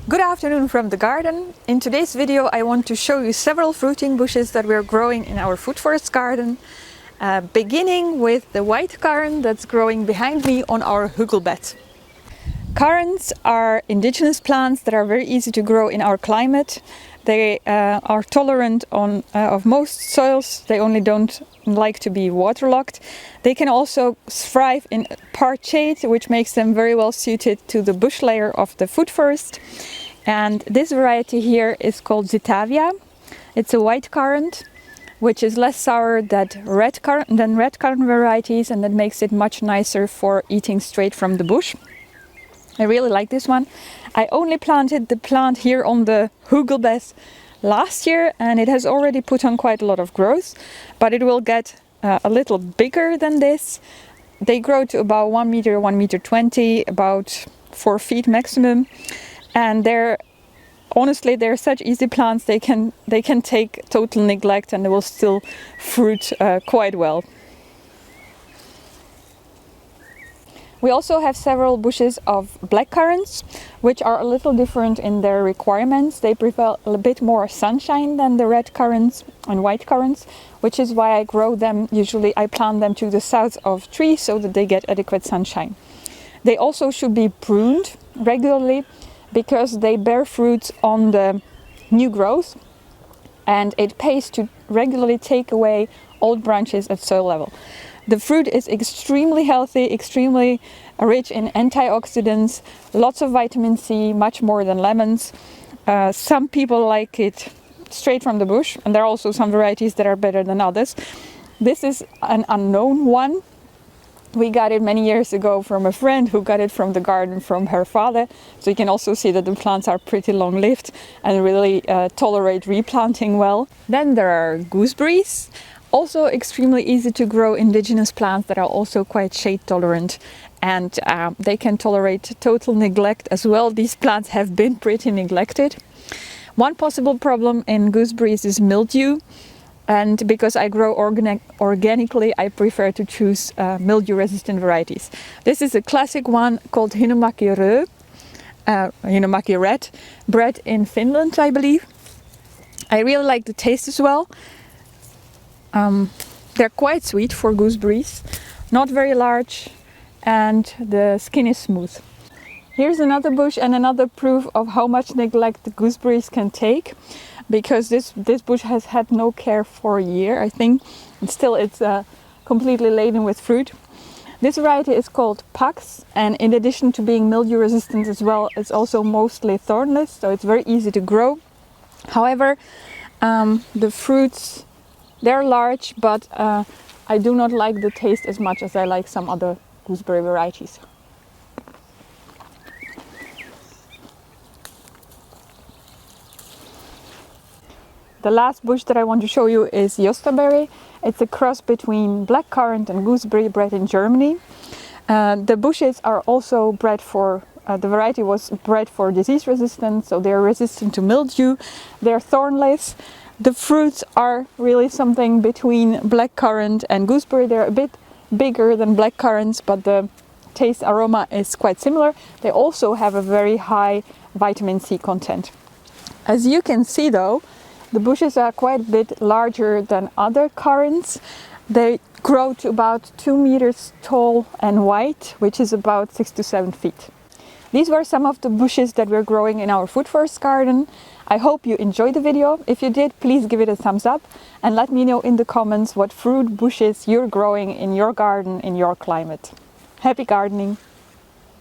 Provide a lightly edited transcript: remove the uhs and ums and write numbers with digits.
Good afternoon from the garden. In today's video I want to show you several fruiting bushes that we're growing in our food forest garden, beginning with the white currant that's growing behind me on our hugelbed. Currants are indigenous plants that are very easy to grow in our climate. They are tolerant of most soils. They only don't like to be waterlogged. They can also thrive in part shade, which makes them very well suited to the bush layer of the food forest. And this variety here is called Zitavia. It's a white currant, which is less sour than red currant varieties, and that makes it much nicer for eating straight from the bush. I really like this one. I only planted the plant here on the hugelbed last year, and it has already put on quite a lot of growth, but it will get a little bigger than this. They grow to about 1 meter, 1.20 meters, about 4 feet maximum, and they're such easy plants. They can take total neglect and they will still fruit quite well. We also have several bushes of black currants, which are a little different in their requirements. They prefer a bit more sunshine than the red currants and white currants, which is why I grow them. Usually I plant them to the south of trees so that they get adequate sunshine. They also should be pruned regularly because they bear fruit on the new growth, and it pays to regularly take away old branches at soil level. The fruit is extremely healthy, extremely rich in antioxidants, lots of vitamin C, much more than lemons. Some people like it straight from the bush, and there are also some varieties that are better than others. This is an unknown one. We got it many years ago from a friend who got it from the garden from her father. So you can also see that the plants are pretty long-lived and really tolerate replanting well. Then there are gooseberries. Also extremely easy to grow indigenous plants that are also quite shade tolerant, and they can tolerate total neglect as well. These plants have been pretty neglected. One possible problem in gooseberries is mildew, and because I grow organically, I prefer to choose mildew resistant varieties. This is a classic one called Hinomaki red, bred in Finland, I believe. I really like the taste as well. They're quite sweet for gooseberries, not very large, and the skin is smooth. Here's another bush and another proof of how much neglect the gooseberries can take, because this bush has had no care for a year, I think, and still it's completely laden with fruit. This variety is called Pax, and in addition to being mildew resistant as well, it's also mostly thornless, so it's very easy to grow. However, the fruits, they're large, but I do not like the taste as much as I like some other gooseberry varieties. The last bush that I want to show you is jostaberry. It's a cross between black currant and gooseberry bred in Germany. The bushes are also bred for, the variety was bred for disease resistance, so they're resistant to mildew. They're thornless. The fruits are really something between black currant and gooseberry. They're a bit bigger than black currants, but the taste aroma is quite similar. They also have a very high vitamin C content. As you can see though, the bushes are quite a bit larger than other currants. They grow to about 2 meters tall and wide, which is about 6 to 7 feet. These were some of the bushes that we're growing in our food forest garden. I hope you enjoyed the video. If you did, please give it a thumbs up and let me know in the comments what fruit bushes you're growing in your garden, in your climate. Happy gardening!